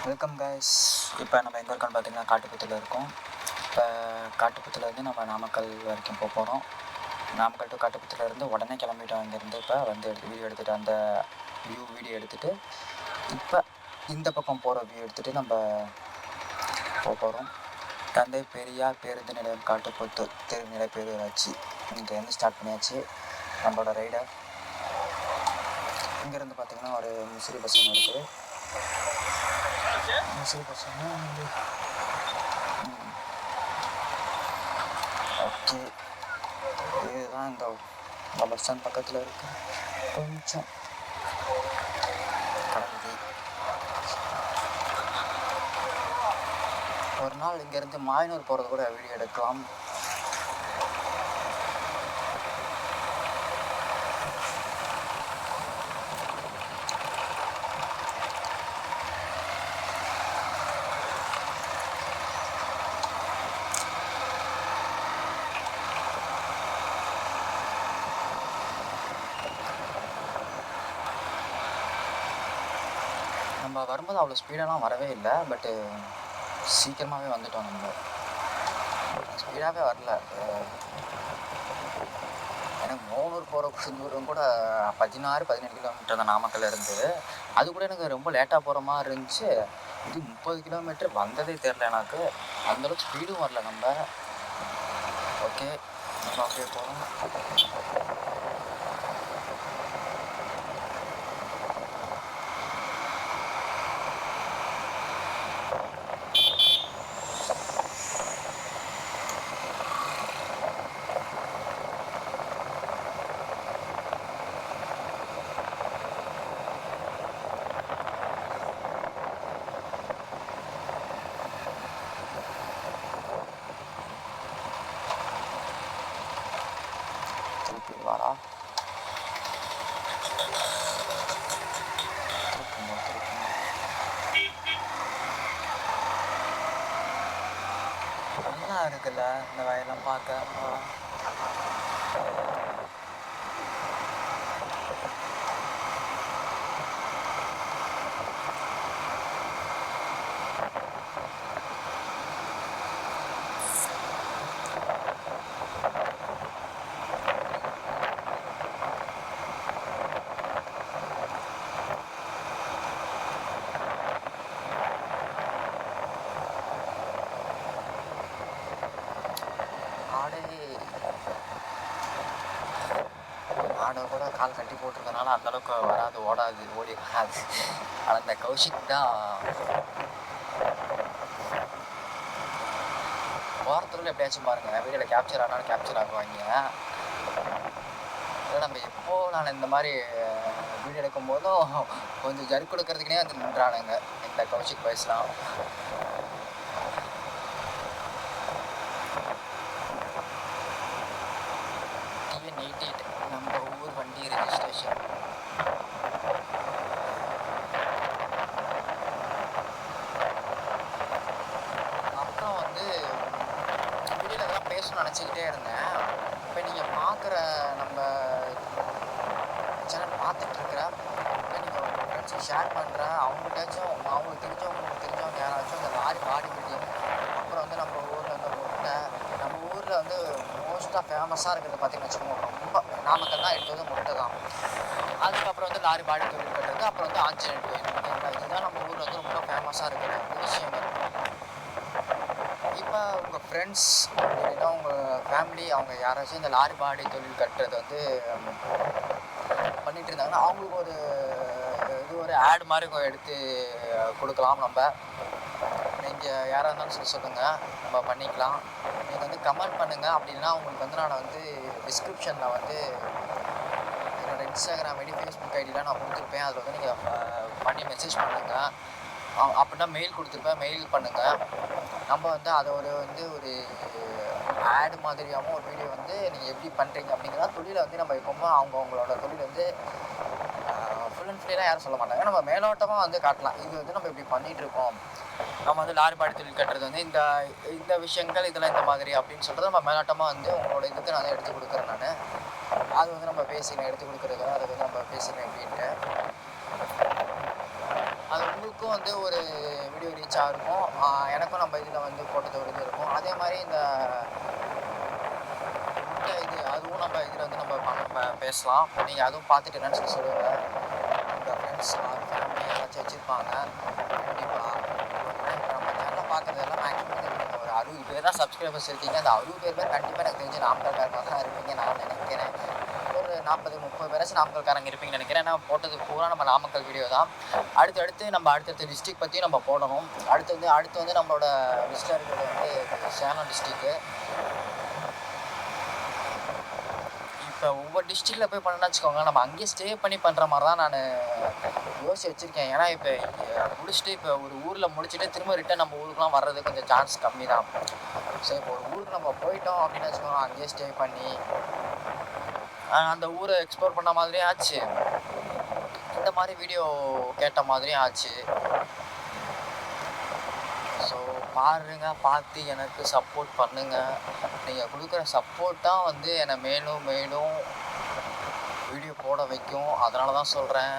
Welcome guys. இப்போ நம்ம எங்கே இருக்கோம்னு பார்த்தீங்கன்னா காட்டுப்புத்தில் இருக்கோம். இப்போ காட்டுப்புத்துலேருந்து நம்ம நாமக்கல் வரைக்கும் போக போகிறோம். நாமக்கல் டு காட்டுப்புத்துலேருந்து உடனே கிளம்பிட்டோம் இங்கேருந்து. இப்போ வந்து வீடியோ எடுத்துகிட்டு அந்த வீடியோ எடுத்துகிட்டு இப்போ இந்த பக்கம் போகிற வியூ எடுத்துகிட்டு நம்ம போக போகிறோம். தந்தை பெரியார் பேருந்து நிலையம் காட்டுப்புத்தூர் திருநிலை பேரூராட்சி இங்கேருந்து ஸ்டார்ட் பண்ணியாச்சு நம்மளோட ரைடை. இங்கேருந்து பார்த்திங்கன்னா ஒரு முசிறி பஸ் ஒன்று இருக்குது. முசிறி பஸ்ஸுன்னா ஓகே, இதுதான் இந்த பஸ் ஸ்டாண்ட் பக்கத்தில் இருக்கு. கொஞ்சம் கடவுதி ஒரு நாள் இங்கேருந்து மாயனூர் போகிறது கூட வீடியோ எடுக்கலாம். நம்ம வரும்போது அவ்வளோ ஸ்பீடெல்லாம் வரவே இல்லை, பட்டு சீக்கிரமாகவே வந்துட்டோம். நம்ம ஸ்பீடாகவே வரல. எனக்கு மூணூர் போகிற தூரம் கூட 16-17 கிலோமீட்டர் தான் நாமக்கல் இருந்து. அது கூட எனக்கு ரொம்ப லேட்டாக போகிற மாதிரி இருந்துச்சு. இது 30 கிலோமீட்டர் வந்ததே தெரில எனக்கு. அந்தளவுக்கு ஸ்பீடும் வரல. நம்ம ஓகே நம்ம அப்படியே போகிறோம். வாடா நல்லா இருக்குல்ல இந்த வயலாம் பார்க்க. ஆடை கூட கால் கட்டி போட்டிருக்கனால அந்தளவுக்கு வராது, ஓடாது, ஓடி வராது. ஆனால் இந்த கௌஷிக் தான் வாரத்துக்குள்ள எப்படியாச்சும் பாருங்கள் வீடியோவில் கேப்சர் ஆனாலும் கேப்சர் ஆகுவாங்க. இல்லை நம்ம எப்போது நான் இந்த மாதிரி வீடியோ எடுக்கும் போதும் கொஞ்சம் ஜர்க் கொடுக்கறதுக்குனே வந்து நின்றானுங்க இந்த கௌஷிக் பாய்ஸ்லாம். நம்ம ஊர் வண்டி ரெஜிஸ்ட்ரேஷன். அப்புறம் வந்து வீடியோவில் தான் பேசணும்னு நினச்சிக்கிட்டே இருந்தேன். இப்போ நீங்கள் பார்க்குற நம்ம சேனல் பார்த்துட்ருக்குற நீங்கள் உங்கள் ஃப்ரெண்ட்ஸுக்கு ஷேர் பண்ணுற அவங்கள்ட்டாச்சும் அவங்களுக்கு தெரிஞ்சவங்க யாராச்சும் இந்த லாரி பாடி பில்டிங், அப்புறம் வந்து நம்ம ஊரில் வந்து முட்டை, நம்ம ஊரில் வந்து மோஸ்ட்டாக ஃபேமஸாக இருக்கிறது பார்த்திங்கன்னு வச்சுக்கோங்க, ரொம்ப நாமக்கல் தான் எடுத்தது முட்டை தான். அதுக்கப்புறம் வந்து லாரி பாடி தொழில் கட்டுறது, அப்புறம் வந்து ஆஞ்சநேயர் கோயில். இதுதான் நம்ம ஊரில் வந்து ரொம்ப ஃபேமஸாக இருக்கிற விஷயங்கள். இப்போ உங்கள் ஃப்ரெண்ட்ஸ் இல்லைன்னா உங்கள் ஃபேமிலி அவங்க யாராச்சும் இந்த லாரி பாடி தொழில் கட்டுறது வந்து பண்ணிகிட்டு இருந்தாங்கன்னா அவங்களுக்கு ஒரு ஆட் மாதிரி எடுத்து கொடுக்கலாம். நம்ம நீங்கள் யாராக இருந்தாலும் சொல்லுங்கள், நம்ம பண்ணிக்கலாம். நீங்கள் வந்து கமெண்ட் பண்ணுங்கள். அப்படின்னா உங்களுக்கு வந்து நான் வந்து டிஸ்கிரிப்ஷனில் வந்து என்னோடய இன்ஸ்டாகிராம் ஐடி, ஃபேஸ்புக் ஐடிலாம் நான் கொடுத்துருப்பேன். அதில் வந்து நீங்கள் பண்ணி மெசேஜ் பண்ணுங்கள். அப்படின்னா மெயில் கொடுத்துருப்பேன், மெயில் பண்ணுங்கள். நம்ம வந்து அதை ஒரு ஆடு மாதிரியாகவும் ஒரு வீடியோ வந்து நீங்கள் எப்படி பண்ணுறீங்க அப்படிங்கிறத தொழிலை வந்து நம்ம எப்போவுமே அவங்களோட தொழில் வந்து ஃபுல் அண்ட் ஃபுல்லாக யாரும் சொல்ல மாட்டாங்க. நம்ம மேலோட்டமாக வந்து காட்டலாம். இது வந்து நம்ம இப்படி பண்ணிகிட்ருக்கோம், நம்ம வந்து லாரி பாடி தொழில் கட்டுறது வந்து இந்த விஷயங்கள் இதெல்லாம் இந்த மாதிரி அப்படின்னு சொல்கிறது நம்ம மேலோட்டமாக வந்து உங்களோட இதுக்கு நான் எடுத்து கொடுக்குறேன். நான் அது வந்து நம்ம பேசினேன், எடுத்து கொடுக்குறது அதை வந்து நம்ம பேசினேன் அப்படின்ட்டு. அது உங்களுக்கு உங்களுக்கும் வந்து ஒரு வீடியோ ரீச் ஆகிருக்கும், எனக்கும் நம்ம இதில் வந்து போட்டது ஒரு இது இருக்கும். அதே மாதிரி இந்த இது அதுவும் நம்ம இதில் வந்து நம்ம பேசலாம். நீங்கள் அதுவும் பார்த்துட்டு என்னன்னு சொல்லி சொல்லுங்கள். உங்கள் ஃப்ரெண்ட்ஸ் ஃபேமிலி யாராச்சும் வச்சுருப்பாங்க கண்டிப்பாக. இப்போ நம்ம சேனலை பார்க்குறதெல்லாம் மேக்ஸிமம் ஒரு 60 பேர் தான் சப்ஸ்கிரைபர்ஸ் இருக்கீங்க. அந்த 60 பேர் கண்டிப்பாக எனக்கு தெரிஞ்சு நாமக்கல்காரங்க தான் இருப்பீங்க நான் நினைக்கிறேன். ஒரு 40-30 பேராச்சும் நாமக்கல்காரங்க இருப்பீங்கன்னு நினைக்கிறேன். ஏன்னா போட்டது பூரா நம்ம நாமக்கல் வீடியோ தான். அடுத்தடுத்த டிஸ்ட்ரிக் பற்றியும் நம்ம போடணும். அடுத்து வந்து நம்மளோட லிஸ்ட்டில் இருக்கிறது வந்து சேலம் டிஸ்ட்ரிக்கு. இப்போ ஒவ்வொரு டிஸ்ட்ரிக்டில் போய் பண்ணணும்னு வச்சுக்கோங்க, நம்ம அங்கேயே ஸ்டே பண்ணி பண்ணுற மாதிரி தான் நான் யோசிச்சு வச்சுருக்கேன். ஏன்னா இப்போ முடிச்சுட்டு இப்போ ஒரு ஊரில் முடிச்சுட்டு திரும்ப ரிட்டன் நம்ம ஊருக்குலாம் வர்றது கொஞ்சம் சான்ஸ் கம்மி தான். ஸோ இப்போ ஒரு ஊருக்கு நம்ம போயிட்டோம் அப்படின்னு வச்சுக்கோங்க, அங்கேயே ஸ்டே பண்ணி அந்த ஊரை எக்ஸ்ப்ளோர் பண்ண மாதிரியும் ஆச்சு, இந்த மாதிரி வீடியோ கேட்ட மாதிரியும் ஆச்சு. ஸோ பாருங்க, பார்த்து எனக்கு சப்போர்ட் பண்ணுங்கள். நீங்கள் கொடுக்குற சப்போர்ட் தான் வந்து என்னை மேலும் மேலும் வீடியோ போட வைக்கும். அதனால தான் சொல்கிறேன்.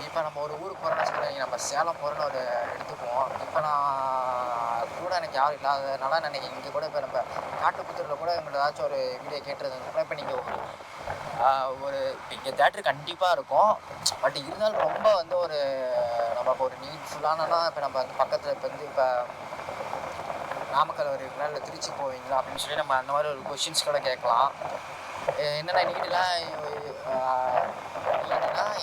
இப்போ நம்ம ஒரு ஊருக்கு போகிறோன்னு வச்சுக்கோங்க, நம்ம சேலம் போகிறோன்னு ஒரு எடுத்துக்குவோம். இப்போ நான் கூட எனக்கு யாரும் இல்லாததுனால நான் இங்கே கூட இப்போ நம்ம காட்டுப்புத்தூரில் கூட எங்களுக்கு ஏதாச்சும் ஒரு வீடியோ கேட்டுருந்ததுன்னா இப்போ நீங்கள் ஒரு இங்கே தேட்டர் கண்டிப்பாக இருக்கும். பட் இருந்தாலும் ரொம்ப வந்து ஒரு நமக்கு ஒரு நீட்ஃபுல்லானா இப்போ நம்ம வந்து பக்கத்தில் இப்போ வந்து இப்போ நாமக்கல் வருவீங்களா இல்லை திருச்சி போவீங்களா அப்படின்னு சொல்லி நம்ம அந்த மாதிரி ஒரு கொஷின்ஸ் கூட கேட்கலாம். என்னென்ன நீடெலாம்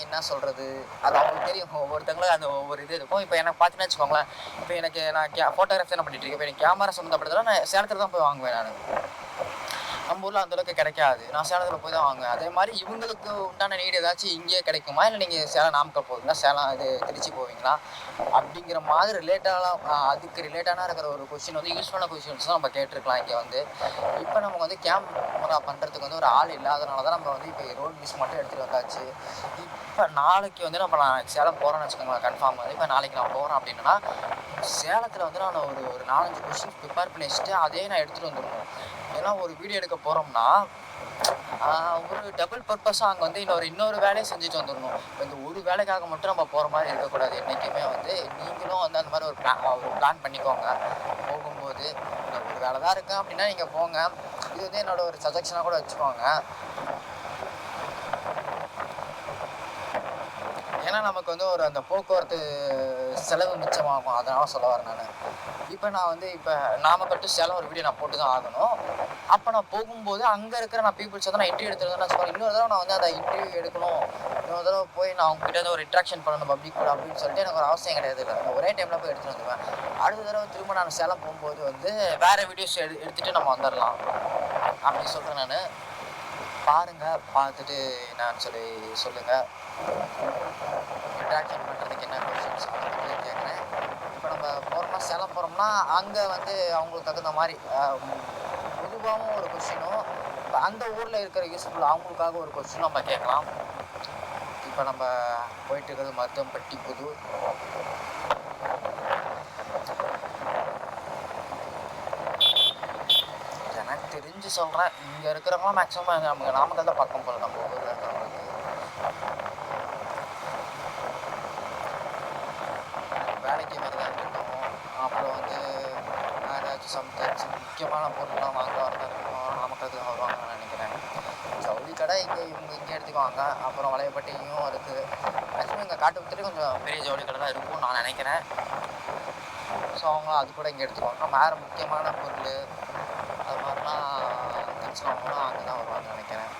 என்ன சொல்கிறது, அது அவங்களுக்கு தெரியும். ஒவ்வொருத்தங்களும் அந்த ஒவ்வொரு இது இருக்கும். இப்போ எனக்கு பார்த்தீங்கன்னா வச்சுக்கோங்களேன், இப்போ எனக்கு நான் ஃபோட்டோகிராஃபி தானே பண்ணிட்டு இருக்கேன். இப்போ எனக்கு கேமரா சம்மந்தப்பட்டதெல்லாம் நான் சேலத்தில் தான் போய் வாங்குவேன். நம்ம ஊரில் அந்தளவுக்கு கிடைக்காது. நான் சேலத்தில் போய் தான் வாங்குவேன். அதே மாதிரி இவங்களுக்கு உண்டான நீடு ஏதாச்சும் இங்கேயே கிடைக்குமா, இல்லை நீங்கள் சேலம் நாமக்கல் போவீங்களா, சேலம் இது திருச்சி போவீங்களா அப்படிங்கிற மாதிரி அதுக்கு ரிலேட்டான இருக்கிற ஒரு கொஷின் வந்து யூஸ்ஃபுல்லான கொஷின்ஸ் தான் நம்ம கேட்டிருக்கலாம் இங்கே வந்து. இப்போ நமக்கு வந்து கேமரா பண்ணுறதுக்கு வந்து ஒரு ஆள் இல்லாதனால தான் நம்ம வந்து இப்போ ரோட் மிஸ் மட்டும் எடுத்துகிட்டு வந்தாச்சு. இப்போ நாளைக்கு வந்து நான் சேலம் போகிறேன்னு வச்சுக்கோங்களேன், கன்ஃபார்ம் வந்து இப்போ நாளைக்கு நான் போகிறேன் அப்படின்னா சேலத்தில் வந்து நான் ஒரு 4-5 கொஷின் ப்ரிப்பேர் பண்ணி வச்சுட்டு அதே நான் எடுத்துகிட்டு வந்துடணும். ஏன்னா ஒரு வீடியோ எடுக்க போகிறோம்னா ஒரு டபுள் பர்பஸாக அங்கே வந்து இன்னொரு வேலையை செஞ்சுட்டு வந்துடணும். இப்போ இந்த ஒரு வேலைக்காக மட்டும் நம்ம போகிற மாதிரி இருக்கக்கூடாது. என்றைக்குமே வந்து நீங்களும் வந்து அந்த மாதிரி ஒரு பிளான் பண்ணிக்கோங்க. போகும்போது இந்த ஒரு வேலை தான் இருக்குது அப்படின்னா நீங்கள் போங்க. இது வந்து என்னோட ஒரு சஜஷனாக கூட வச்சுக்கோங்க. ஏன்னா நமக்கு வந்து ஒரு அந்த போக்குவரத்து செலவு மிச்சமாகும். அதனால் சொல்ல வரேன் நான். இப்போ நான் வந்து இப்போ நாமக்கல் டு சேலம் ஒரு வீடியோ நான் போட்டு தான் ஆகணும். அப்போ நான் போகும்போது அங்கே இருக்கிற நான் பீப்புள்ஸ் வந்து நான் இன்டர்வியூ எடுத்துருந்தேன்னு வச்சுக்கோங்க, இன்னொரு தடவை நான் வந்து அதை இன்டர்வியூ எடுக்கணும், இன்னொரு தடவை போய் நான் அவங்ககிட்ட வந்து ஒரு இன்ட்ராக்ஷன் பண்ணணும் பப்ளிக் கூட அப்படின்னு சொல்லிட்டு எனக்கு ஒரு அவசியம் கிடையாது. இல்லை, நான் ஒரே டைமில் போய் எடுத்துகிட்டு வந்துடுவேன். அடுத்த தடவை திரும்ப நான் சேலம் போகும்போது வந்து வேறு வீடியோஸ் எடுத்துகிட்டு நம்ம வந்துடலாம் அப்படி சொல்கிறேன் நான். பாருங்கள், பார்த்துட்டு என்னான்னு சொல்லி சொல்லுங்கள். இன்ட்ராக்ஷன் பண்ணுறதுக்கு என்ன கொஷின்ஸ் அதை பற்றி கேட்குறேன். இப்போ நம்ம போகிறோம்னா சேலம் போகிறோம்னா அங்கே வந்து அவங்களுக்கு தகுந்த மாதிரி பொதுவாகவும் ஒரு கொஷினும், இப்போ அந்த ஊரில் இருக்கிற யூஸ்ஃபுல் அவங்களுக்காக ஒரு கொஷினும் நம்ம கேட்கலாம். இப்போ நம்ம போயிட்டு இருக்கிறது மருதம்பட்டி புதூர். எனக்கு தெரிஞ்சு சொல்கிறேன், இங்கே இருக்கிறவங்களாம் மேக்ஸிமம் நமக்கு நாமக்கல் தான் பக்கம் போகல நம்ம ஊரில் இருக்கிறவங்களுக்கு. வேலைக்கு வரதா இருக்கட்டும், அப்புறம் வந்து ஏதாச்சும் சம்திங்ஸ் முக்கியமான பொருள்லாம் வாங்க வரதா இருக்கட்டும், நாமக்கலுக்கு வருவாங்கன்னு நினைக்கிறேன். ஜவுளி கடை இங்கே எடுத்துக்குவாங்க. அப்புறம் வளையப்பட்டியும் இருக்குது. மேக்ஸிமம் இங்கே காட்டுப்புத்தூர்லேயே கொஞ்சம் பெரிய ஜவுளி கடை தான் இருக்கும்னு நான் நினைக்கிறேன். ஸோ அவங்க அது கூட இங்கே எடுத்துக்குவாங்க. வேறு முக்கியமான பொருள் அது மாதிரிலாம் தெரிஞ்சவங்களும் அங்கே தான் வருவாங்கன்னு நினைக்கிறேன்.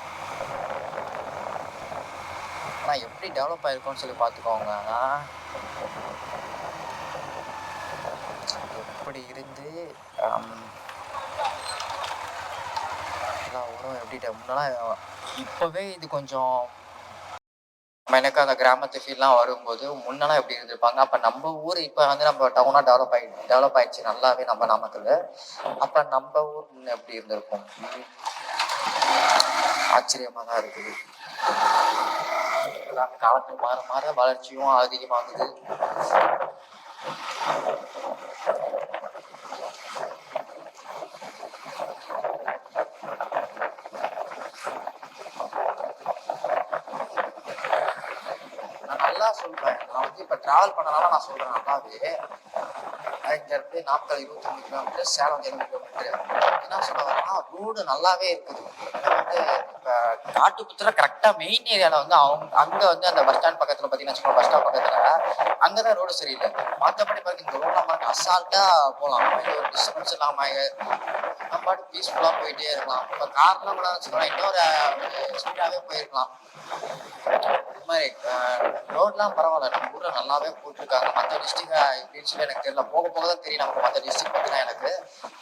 ஆனால் எப்படி டெவலப் ஆகிருக்கும்னு சொல்லி பார்த்துக்கோங்க. எப்படி இருந்து எல்லா ஊரும் எப்படி முன்னெல்லாம் இப்போவே இது கொஞ்சம் எனக்கு அந்த கிராமத்து ஃபீல்லாம் வரும்போது முன்னெல்லாம் எப்படி இருந்திருப்பாங்க. அப்போ நம்ம ஊர் இப்போ வந்து நம்ம டவுனாக டெவலப் ஆயிடுச்சு நல்லாவே நம்ம நாமக்கல். அப்போ நம்ம ஊர் முன்ன எப்படி இருந்திருக்கும், ஆச்சரியமாக தான் இருக்குது. காலத்துக்கு மாற மாற வளர்ச்சியும் அதிகமாகுது. நான் நல்லா சொல்றேன், நான் வந்து இப்போ ட்ராவல் பண்ணனால நான் சொல்கிறேன். நல்லாவே இங்கேருந்து நாமக்கல் 23 கிலோமீட்டர், சேலம் 70 கிலோமீட்டர். என்ன சொல்ல வரேன்னா ரோடு நல்லாவே இருக்குது. வந்து இப்போ காட்டுப்புத்துல கரெக்டாக மெயின் ஏரியாவில் வந்து அங்கே வந்து அந்த பஸ் ஸ்டாண்ட் பக்கத்தில் பார்த்தீங்கன்னா வச்சுக்கோங்க, பஸ் ஸ்டாப் பக்கத்தில் அங்கே தான் ரோடு சரியில்லை. மற்றபடி பாருங்க இந்த ரோட்லாம் பாருங்க அசால்ட்டாக போகலாம். இது ஒரு டிஸ்டர்பன்ஸ் இல்லாமல் நம்ம பாட்டு பீஸ்ஃபுல்லாக போயிட்டே இருக்கலாம். இப்போ கார்லாம் கூட வச்சுக்கோங்க இன்னொரு ஸ்பீடாகவே போயிருக்கலாம். இது மாதிரி ரோட்லாம் பரவாயில்ல, நம்ம ஊரில் நல்லாவே போட்டிருக்காங்க. மற்ற டிஸ்ட்ரிக்ட் எப்படின்னு சொல்லி எனக்கு தெரியல, போக போக தான் தெரியும் நமக்கு மற்ற டிஸ்ட்ரிக்ட் பற்றினா எனக்கு.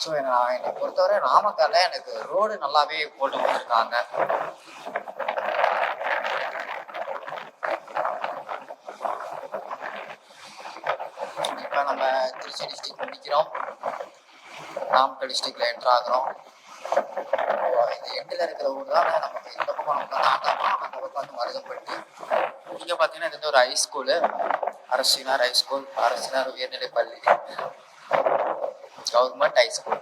ஸோ என்னை பொறுத்தவரை நாமக்கல்ல எனக்கு ரோடு நல்லாவே போட்டு கொடுத்துருக்காங்க. இப்போ நம்ம திருச்சி டிஸ்ட்ரிக்ட் முடிக்கிறோம், நாமக்கல் டிஸ்ட்ரிக்ட்ல என்ட்ரு ஆகிறோம். இந்த எண்டில் இருக்கிற ஊர் தான் நமக்கு இந்த பக்கம் நமக்கு வந்து ஆட்டாமா, அந்த பக்கம் வந்து மருதப்பட்டி. இங்கே பார்த்தீங்கன்னா இது வந்து ஒரு ஹைஸ்கூலு, அரசினார் ஹைஸ்கூல், அரசினார் உயர்நிலை பள்ளி, கவர்மெண்ட் ஹைஸ்கூல்.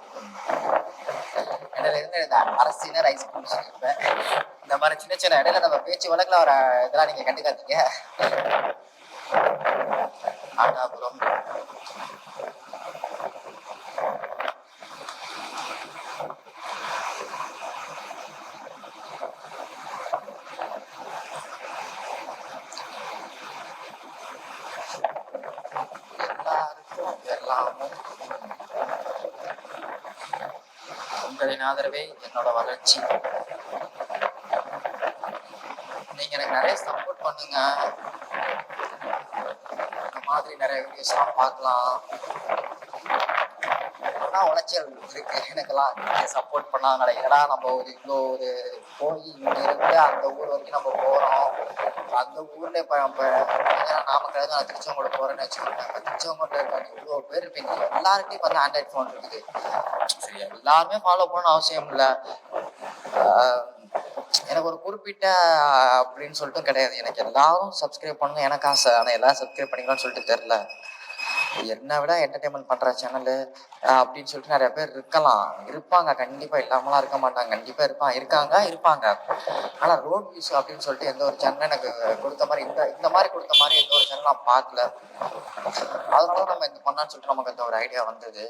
இடையில இருந்து இந்த அரசினர் ஹைஸ்கூல் சொல்லியிருப்பேன். இந்த மாதிரி சின்ன சின்ன இடையில நம்ம பேச்சு வழக்கில் வர இதெல்லாம் நீங்கள் கண்டுக்காதீங்க. ஆட்டாபுரம், எல்லாருக்கும் எல்லாமும் உங்களின் ஆதரவே என்னோட வளர்ச்சி. நீங்க எனக்கு நிறைய சப்போர்ட் பண்ணுங்க. இந்த மாதிரி நிறைய வீடியோஸ்லாம் பார்க்கலாம். ஆனால் உளைச்சல் இருக்கு எனக்கெல்லாம். நீங்கள் சப்போர்ட் பண்ணாங்க ஏன்னா நம்ம ஒரு இவ்வளோ ஒரு போய் இங்கே இருந்து அந்த ஊர் வரைக்கும் நம்ம போகிறோம். அந்த ஊரில் இப்போ நாமக்கல் நான் திருச்செங்கோடு போகிறேன்னு வச்சுக்கோங்க. இப்போ திருச்செங்கோட்டில் இருக்காங்க இவ்வளோ பேர் இருப்பீங்க. எல்லாருக்கிட்டையும் வந்து ஆண்ட்ராய்ட் ஃபோன் இருக்குது. சரி, எல்லாருமே ஃபாலோ பண்ணணும் அவசியம் இல்லை. எனக்கு ஒரு குறிப்பிட்ட அப்படின்னு சொல்லிட்டு கிடையாது. எனக்கு எல்லாரும் சப்ஸ்கிரைப் பண்ணணும் எனக்கு ஆசை. ஆனால் எல்லாரும் சப்ஸ்கிரைப் பண்ணிக்கலாம்னு சொல்லிட்டு தெரில. என்னை விட என்டர்டைன்மெண்ட் பண்ணுற சேனலு அப்படின்னு சொல்லிட்டு நிறைய பேர் இருப்பாங்க. கண்டிப்பாக இல்லாமலாம் இருக்க மாட்டாங்க, கண்டிப்பாக இருப்பாங்க. ஆனால் ரோட் வியூஸ் அப்படின்னு சொல்லிட்டு எந்த ஒரு சேனலும் எனக்கு கொடுத்த மாதிரி இந்த மாதிரி கொடுத்த மாதிரி எந்த ஒரு சேனல் நான் பார்க்கல. அதனால தான் நம்ம இந்த பண்ணான்னு சொல்லிட்டு நமக்கு அந்த ஒரு ஐடியா வந்தது.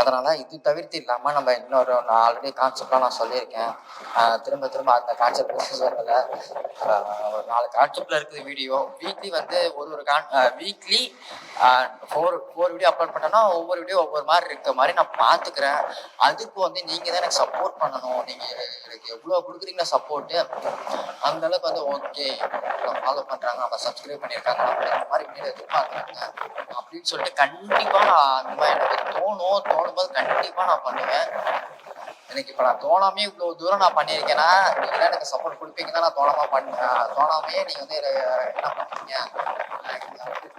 அதனால இது தவிர்த்து இல்லாமல் நம்ம இன்னொரு ஆல்ரெடி கான்செப்ட்லாம் நான் சொல்லியிருக்கேன். திரும்ப அந்த கான்செப்ட் சொல்லலை. ஒரு 4 கான்செப்டில் இருக்குது வீடியோ. வீக்லி வந்து வீக்லி 4 வீடியோ அப்லோட் பண்ணோன்னா ஒவ்வொரு வீடியோ ஒவ்வொரு மாதிரி இருக்க மாதிரி நான் பார்த்துக்கிறேன். அதுக்கு வந்து நீங்கள் தான் எனக்கு சப்போர்ட் பண்ணணும். நீங்கள் எனக்கு எவ்வளோ கொடுக்குறீங்களா சப்போர்ட்டு, அந்தளவுக்கு வந்து ஓகே ஃபாலோ பண்ணுறாங்க, நம்ம சப்ஸ்கிரைப் பண்ணியிருக்காங்க, இந்த மாதிரி வீடியோ எதிர்பார்க்குறாங்க அப்படின்னு சொல்லிட்டு கண்டிப்பாக நான் அந்த மாதிரி எனக்கு தோணும்போது கண்டிப்பாக நான் பண்ணுவேன். எனக்கு இப்போ நான் தோணாமே இவ்வளோ தூரம் நான் பண்ணியிருக்கேன்னா நீங்கள் தான் எனக்கு சப்போர்ட் கொடுப்பீங்கன்னா நான் தோணாமையே நீங்கள் வந்து என்ன பண்ணுறீங்க,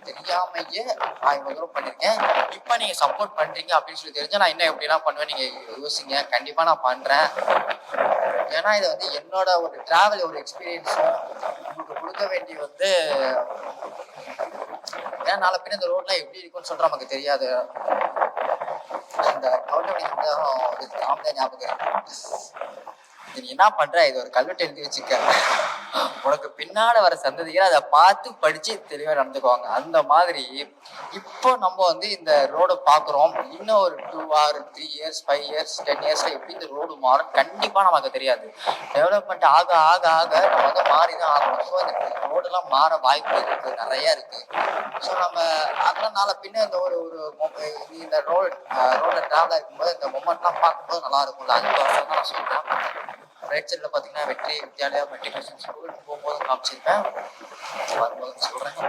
தெரியாமையே நான் இவ்வளோ தூரம் பண்ணியிருக்கேன். இப்போ நீங்கள் சப்போர்ட் பண்ணுறீங்க அப்படின்னு சொல்லி தெரிஞ்சா நான் இன்னும் எப்படிலாம் பண்ணுவேன் நீங்கள் யோசிங்க. கண்டிப்பாக நான் பண்ணுறேன். ஏன்னா இது வந்து என்னோட ஒரு ட்ராவல் ஒரு எக்ஸ்பீரியன்ஸும் உங்களுக்கு கொடுக்க வேண்டிய வந்து ஏன்னா நாளை பின்ன இந்த ரோட்லாம் எப்படி இருக்குன்னு சொல்லிட்டு நமக்கு தெரியாது. அந்த கவுண்டமணி காமெடியா ஞாபகம். நீ என்ன பண்ற, இது ஒரு கல்வெட்டு எழுதி வச்சுக்க, உனக்கு பின்னால வர சந்ததிகள் அதை பார்த்து படிச்சு தெளிவா நடந்துக்குவாங்க. அந்த மாதிரி இப்போ நம்ம வந்து இந்த ரோடு பாக்குறோம். இன்னும் ஒரு 2 or 3 years 5 years 10 yearsல எப்படி இந்த ரோடு மாறும் கண்டிப்பா நமக்கு தெரியாது. டெவலப்மெண்ட் ஆக ஆக ஆக நம்ம வந்து மாறிதான் ஆகணும். ஸோ இந்த ரோடு எல்லாம் மாற வாய்ப்பு இருக்கு, நிறைய இருக்கு. ஸோ நம்ம அதனால பின்ன இந்த ஒரு இந்த ரோட்ல டிராவல் இருக்கும்போது இந்த மொமெண்ட்லாம் பார்க்கும்போது நல்லா இருக்கும்ல. அதுக்கு நான் சொல்றேன். ரைட் சைடில் பார்த்தீங்கன்னா வெற்றி வித்யாலயா மெட்ரிகுலேஷன் ஸ்கூல் போகும்போது காமிச்சிருப்பேன், வரும்போது சொல்கிறேன்.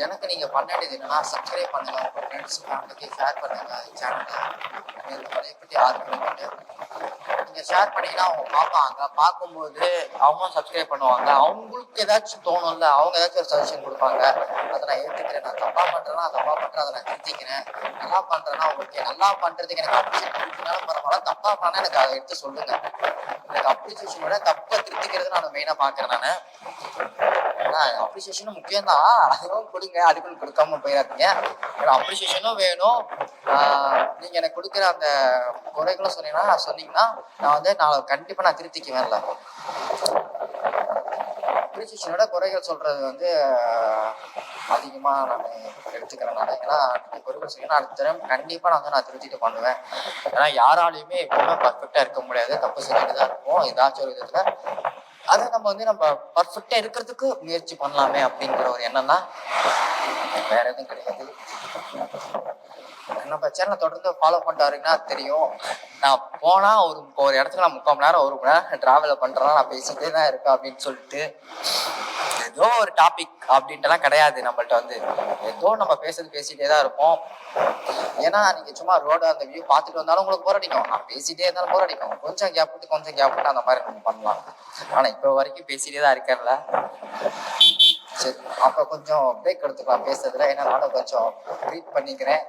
எனக்கு நீங்கள் பண்ண வேண்டியது என்னன்னா சப்ஸ்கிரைப் பண்ணுங்க, உங்கள் ஃப்ரெண்ட்ஸ் ஃபேமிலிக்கு ஷேர் பண்ணுங்க. சேனலை பழைய பற்றி ஆரம்பிட்டு நீங்கள் ஷேர் பண்ணிங்கன்னா அவங்க பார்ப்பாங்க. பார்க்கும்போது அவங்களும் சப்ஸ்கிரைப் பண்ணுவாங்க. அவங்களுக்கு ஏதாச்சும் தோணும்ல, அவங்க ஏதாச்சும் ஒரு சஜஷன் கொடுப்பாங்க. அதை நான் ஏற்றுக்கிறேன். நான் தப்பாக பண்ணுறேன்னா அதை நான் திருத்திக்கிறேன். நல்லா பண்ணுறேன்னா ஓகே, நல்லா பண்ணுறதுக்கு எனக்கு அப்ரிசியேட் கொடுத்தனாலும் பரவாயில்ல, தப்பாக பண்ணால் எனக்கு அதை எடுத்து சொல்லுங்கள். எனக்கு அப்ரிசியேஷன் விட தப்பை திருத்திக்கிறது நான் மெயினாக பார்க்குறேன். நான் ஏன்னா அப்ரிசியேஷனும் முக்கியம்தான், அதுவும் கொடுங்க, அதுக்குன்னு கொடுக்காம போயிடாதீங்க. ஏன்னா அப்ரிசியேஷனும் வேணும். நீங்கள் எனக்கு கொடுக்குற அந்த குறைகளும் சொன்னீங்கன்னா நான் வந்து கண்டிப்பாக நான் திருத்திக்குவேன்ல. அப்ரிசியேஷனோட குறைகள் சொல்றது வந்து அதிகமாக நான் எடுத்துக்கிறேன். ஏன்னா நீங்கள் குறைகள் சொன்னீங்கன்னா அடுத்த தடவை கண்டிப்பாக நான் திருத்திட்டு பண்ணுவேன். ஏன்னா யாராலையுமே எப்பவுமே பர்ஃபெக்டாக இருக்க முடியாது, தப்பு செஞ்சுட்டு தான் இருக்கும் ஏதாச்சும் ஒரு விதத்தில். அதை நம்ம பர்ஃபெக்டா இருக்கிறதுக்கு முயற்சி பண்ணலாமே அப்படிங்கிற ஒரு எண்ணம் தான், வேற எதுவும் கிடையாது. நம்ம சேனலை தொடர்ந்து ஃபாலோ பண்ணிட்டு வரீங்கன்னா தெரியும், நான் போனா ஒரு இடத்துக்கு நான் 3/4 மணி நேரம் 1 மணி நேரம் டிராவல பண்றேன்னா நான் பேசிட்டே தான் இருக்கேன் அப்படின்னு சொல்லிட்டு ஏதோ ஒரு டாபிக் அப்படின்ட்டுலாம் கிடையாது. நம்மள்ட்ட வந்து ஏதோ நம்ம பேசிட்டே தான் இருப்போம். ஏன்னா நீங்க சும்மா ரோடு அந்த வியூ பார்த்துட்டு வந்தாலும் உங்களுக்கு போர் அடிக்கும், நான் பேசிட்டே இருந்தாலும் போர் அடிக்கும். கொஞ்சம் கேப் விட்டு அந்த மாதிரி நம்ம பண்ணலாம். ஆனா இப்போ வரைக்கும் பேசிட்டே தான் இருக்கேன்ல, சரி அப்ப கொஞ்சம் பிரேக் எடுத்துக்கலாம் பேசுறதுல. ஏன்னா நானும் கொஞ்சம் ப்ரீத் பண்ணிக்கிறேன்.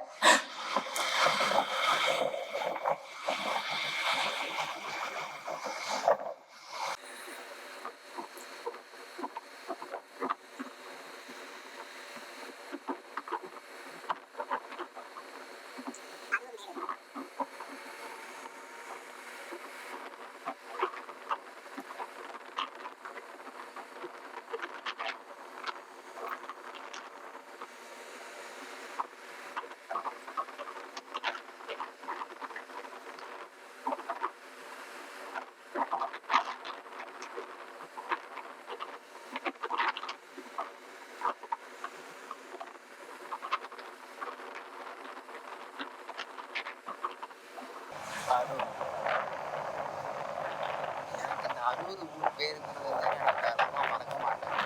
எனக்கு அந்த அரூர் ஊர் பேருங்கிறது தான் எனக்கு அதெல்லாம் மறக்க மாட்டேன்.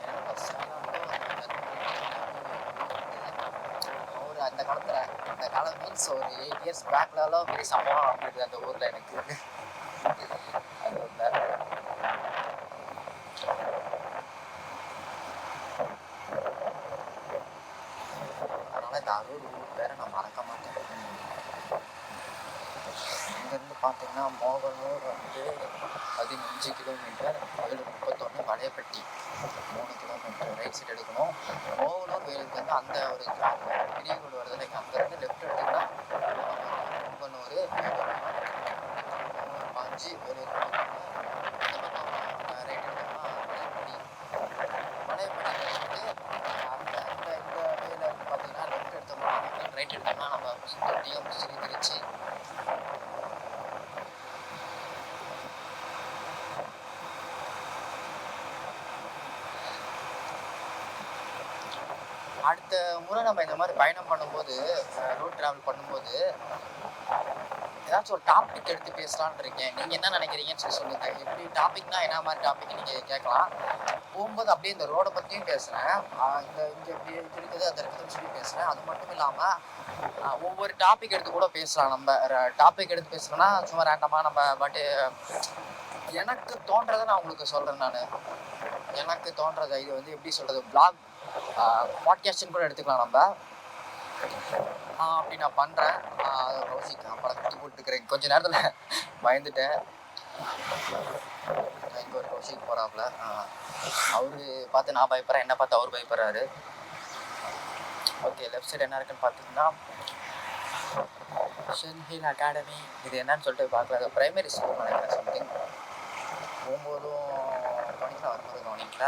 ஏன்னா ஒரு அந்த காலத்துல, அந்த காலம் மீன்ஸ் ஒரு 8 இயர்ஸ் பேக்லாம் பெரிய சம்பவம் நடந்திருக்கு அந்த ஊர்ல எனக்கு. அது ஒன்று. அதனால இந்த அரூர் ஊர் பேரை நான் மறக்க மாட்டேன். இங்கேருந்து பார்த்தீங்கன்னா மோகனூர் வந்து 15 kilometre, 7:31 Valayapatti 3 kilometre right side எடுக்கணும். மோகனூர் வேலுக்கு வந்து அந்த ஒரு பெரிய ரோடு வருது இல்லைங்க, அங்கேருந்து லெஃப்ட் எடுத்திங்கன்னா மோகனூர், பாஞ்சி வேலூர், இந்த பக்கம் ரைட் எடுத்தோம்னா வளையப்பட்டி. வளையப்பட்டியில் வந்து இந்த வேலை பார்த்தீங்கன்னா லெஃப்ட் எடுத்தோம்னா ரைட் எடுத்தோம்னா நம்ம தொட்டியம் திருச்சி. அடுத்த முறை நம்ம இந்த மாதிரி பயணம் பண்ணும்போது, ரோட் டிராவல் பண்ணும்போது ஏதாச்சும் ஒரு டாபிக் எடுத்து பேசலான்னு இருக்கேன். நீங்கள் என்ன நினைக்கிறீங்கன்னு சொல்லி சொல்லுங்கள். எப்படி டாபிக்னா என்ன மாதிரி டாபிக் நீங்கள் கேட்கலாம். போகும்போது அப்படியே இந்த ரோடை பற்றியும் பேசுகிறேன், இங்கே இப்படி இருக்குது அது இருக்குதுன்னு சொல்லி பேசுகிறேன். அது மட்டும் இல்லாமல் ஒவ்வொரு டாபிக் எடுத்து கூட பேசலாம். நம்ம டாபிக் எடுத்து பேசணும்னா சும்மா ரேண்டமாக நம்ம பாட்டு எனக்கு தோன்றதை நான் உங்களுக்கு சொல்கிறேன். நான் எனக்கு தோன்றதை இது வந்து எப்படி சொல்கிறது, பிளாக் பாட்காஸ்ட்னு கூட எடுத்துக்கலாம் நம்ம. அப்படி நான் பண்ணுறேன். ரோசிக்கு அப்போ குட்டி போட்டுக்கிறேன். கொஞ்சம் நேரத்தில் பயந்துட்டேன். இங்கே ஒரு ரோசிக்கு போகிறாப்புல, அவரு பார்த்து நான் பயப்படுறேன், என்னை பார்த்து அவர் பயப்படுறாரு. ஓகே, லெஃப்ட் சைடு என்ன இருக்குன்னு பார்த்தீங்கன்னா ஷென்ஹில் அகாடமி. இது என்னன்னு சொல்லிட்டு பார்க்கல, பிரைமரி ஸ்கூல் நினைக்கிறேன் சம்திங். போகும்போதும் கவனிக்கல, வரும்போது கவனிக்கல.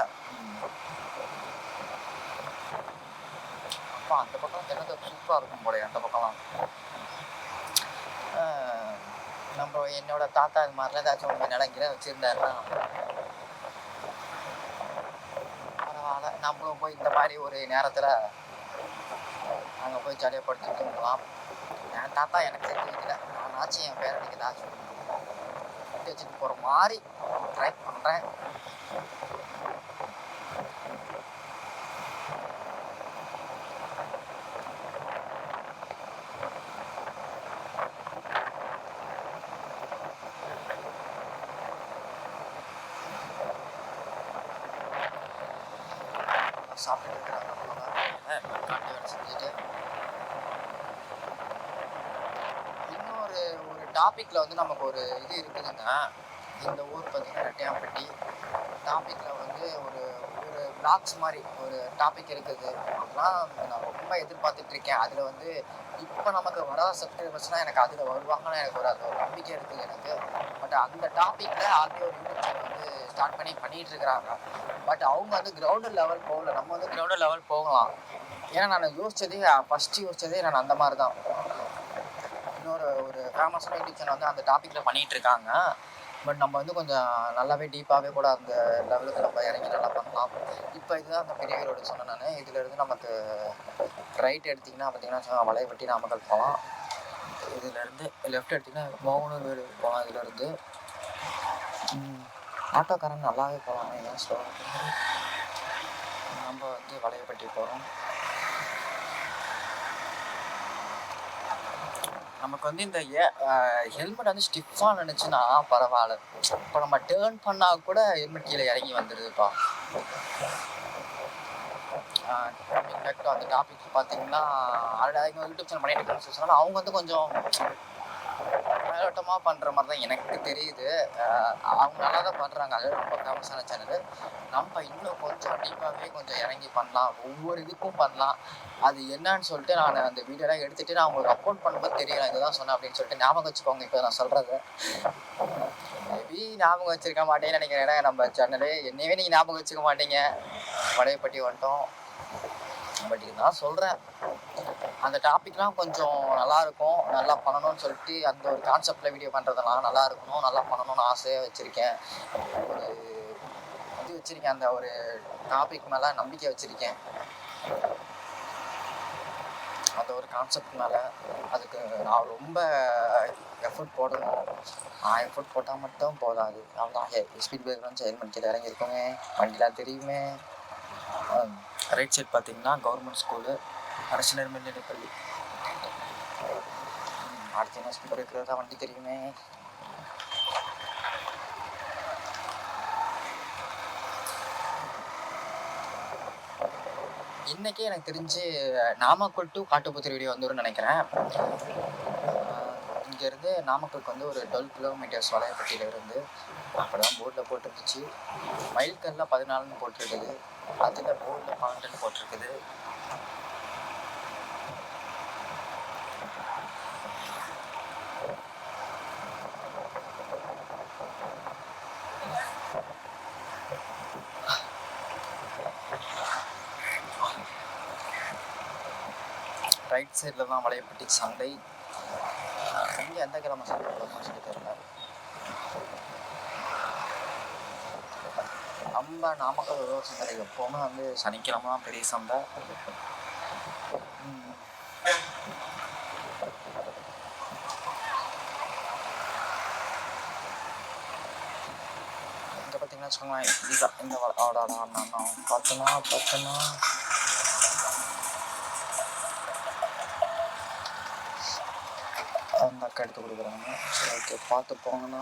அப்போ அந்த பக்கம் தென்னந்தோப்பு சூப்பராக இருக்கும் போல. அந்த பக்கம்லாம் நம்ம என்னோட தாத்தா இது மாதிரிலாம் ஏதாச்சும் ஒன்று நிலங்கிற வச்சுருந்தாருன்னா பரவாயில்ல, நம்மளும் போய் இந்த மாதிரி ஒரு நேரத்தில் அங்கே போய் ஜாலியாக படுத்து தூங்கலாம். என் தாத்தா எனக்கு தெரிஞ்சு வைக்கல, நானாச்சும் என் பேரனுக்கு ஏதாச்சும் வச்சுட்டு போகிற மாதிரி ட்ரை பண்ணுறேன். சாப்பிட்டு இருக்கிறாங்க காட்டு வேலை செஞ்சுட்டு. இன்னொரு டாப்பிக்கில் வந்து நமக்கு ஒரு இது இருக்குதுங்க. இந்த ஊர் பார்த்திங்கன்னா ரெட்டையாம்பட்டி. டாப்பிக்கில் வந்து ஒரு ஊர் ஒரு பிளாக்ஸ் மாதிரி ஒரு டாபிக் இருக்குது. அதெல்லாம் நான் ரொம்ப எதிர்பார்த்துட்ருக்கேன். அதில் வந்து இப்போ நமக்கு வராத சப்ஸ்கிரைபர்ஸ்னால் எனக்கு அதில் வருவாங்கன்னு எனக்கு அது ஒரு நம்பிக்கை இருக்குது எனக்கு. பட் அந்த டாப்பிக்கில் ஆல்ரெடி ஒரு யூடியூப் சேனல் வந்து ஸ்டார்ட் பண்ணிகிட்டு இருக்கிறாங்க. பட் அவங்க வந்து கிரவுண்டு லெவல் போகல. நம்ம வந்து கிரவுண்டு லெவல் போகலாம். ஏன்னா நான் ஃபஸ்ட்டு யோசித்ததே நான் அந்த மாதிரி தான். இன்னொரு ஒரு ஃபேமஸான யூடியூப் சேனல் வந்து அந்த டாப்பிக்கில் பண்ணிகிட்டு இருக்காங்க. பட் நம்ம வந்து கொஞ்சம் நல்லாவே டீப்பாகவே கூட அந்த லெவலுக்கு நம்ம இறங்கி நல்லா பண்ணலாம். இப்போ இதுதான் அந்த பெரிய ரோடு சொன்னேன் நான். இதிலேருந்து நமக்கு ரைட் எடுத்திங்கன்னா பார்த்தீங்கன்னா வளையப்பட்டி நாமக்கல் போகலாம். இதிலேருந்து லெஃப்ட் எடுத்திங்கன்னா மோகனூர் வீடு போகலாம். இதிலேருந்து ஆட்டோக்காரன் நல்லாவே போகலாம். ஏன் ஸ்லோ நம்ம வந்து வளையப்பட்டி போகிறோம். நமக்கு வந்து இந்த ஹெல்மெட் வந்து ஸ்டிஃபாக நினச்சுன்னா பரவாயில்ல. இப்போ நம்ம டேர்ன் பண்ணால் கூட ஹெல்மெட் கீழே இறங்கி வந்துடுதுப்பா. கம்மிங் பேக் டு அந்த டாபிக் பார்த்தீங்கன்னா ஆல்ரெடி யூடியூப் சேனல் பண்ணிட்டு இருக்காங்க சொன்னால் அவங்க வந்து கொஞ்சம் மேலோட்டமாக பண்ணுற மாதிரி தான் எனக்கு தெரியுது. அவங்க நல்லா தான் பண்ணுறாங்க. அது ரொம்ப ஃபேமஸான சேனலு. நம்ம இன்னும் கொஞ்சம் டீப்பாகவே கொஞ்சம் இறங்கி பண்ணலாம். ஒவ்வொரு இதுக்கும் பண்ணலாம். அது என்னன்னு சொல்லிட்டு நான் அந்த வீடியோலாம் எடுத்துகிட்டு நான் உங்களுக்கு அப்லோட் பண்ணும்போது தெரியல இதுதான் சொன்னேன் அப்படின்னு சொல்லிட்டு ஞாபகம் வச்சுக்கோங்க. இப்போ நான் சொல்கிறது மேபி ஞாபகம் வச்சுருக்க மாட்டேன்னு நினைக்கிறேன். ஏன்னா நம்ம சேனலு என்னையவே நீங்கள் ஞாபகம் வச்சுக்க மாட்டீங்க. வளையப்பட்டி வந்துட்டோம். பட் இதுதான் சொல்கிறேன், அந்த டாப்பிக்லாம் கொஞ்சம் நல்லாயிருக்கும். நல்லா பண்ணணும்னு சொல்லிட்டு அந்த ஒரு கான்செப்டில் வீடியோ பண்ணுறதெல்லாம் நல்லா இருக்கணும். நல்லா பண்ணணும்னு ஆசையாக வச்சுருக்கேன். ஒரு இது வச்சுருக்கேன். அந்த ஒரு டாபிக் மேலே நம்பிக்கை வச்சுருக்கேன். அந்த ஒரு கான்செப்ட் மேலே அதுக்கு நான் ரொம்ப எஃபர்ட் போடணும். நான் எஃபர்ட் போட்டால் மட்டும் போதாது. அவ்வளோதான். ஸ்பீட் பிரேக்கர் வந்து ஹெல்மெட் கீழே இறங்கியிருக்கோங்க. வண்டிலாம் தெரியுமே. ரைட் சைட் பார்த்தீங்கன்னா கவர்மெண்ட் ஸ்கூலு, அரசினர் மேல்நிலைப்பள்ளி. அடுத்து என்ன ஸ்பீட் பிரேக்கர் தான் வண்டி தெரியுமே. இன்றைக்கே எனக்கு தெரிஞ்சு நாமக்கல் டு காட்டுப்புத்தூர் வீடியோ வந்துருன்னு நினைக்கிறேன். இங்கேருந்து நாமக்கலுக்கு வந்து ஒரு 12 கிலோமீட்டர்ஸ் வளையப்பட்டியிலேருந்து. அப்போ தான் போர்டில் போட்டுருந்துச்சு. மைல்கல்லில் 14 போட்டிருக்குது. அதில் போர்டில் 12 போட்டிருக்குது. ரைட் சைடில் தான் வளையப்பட்டி சந்தை. இங்கே எந்த கிழமை சந்தை சொல்லி தெரியல. நம்ம நாமக்கல் உழவர் சந்தை எப்போவுமே வந்து சனிக்கிழமை தான் பெரிய சந்தை. இங்கே பார்த்தீங்கன்னா வச்சுக்கோங்களேன், இதுதான் இந்த பார்த்தோன்னா அந்த அக்கா எடுத்து கொடுக்குறாங்க. சரி, ஓகே, பார்த்து போங்கன்னா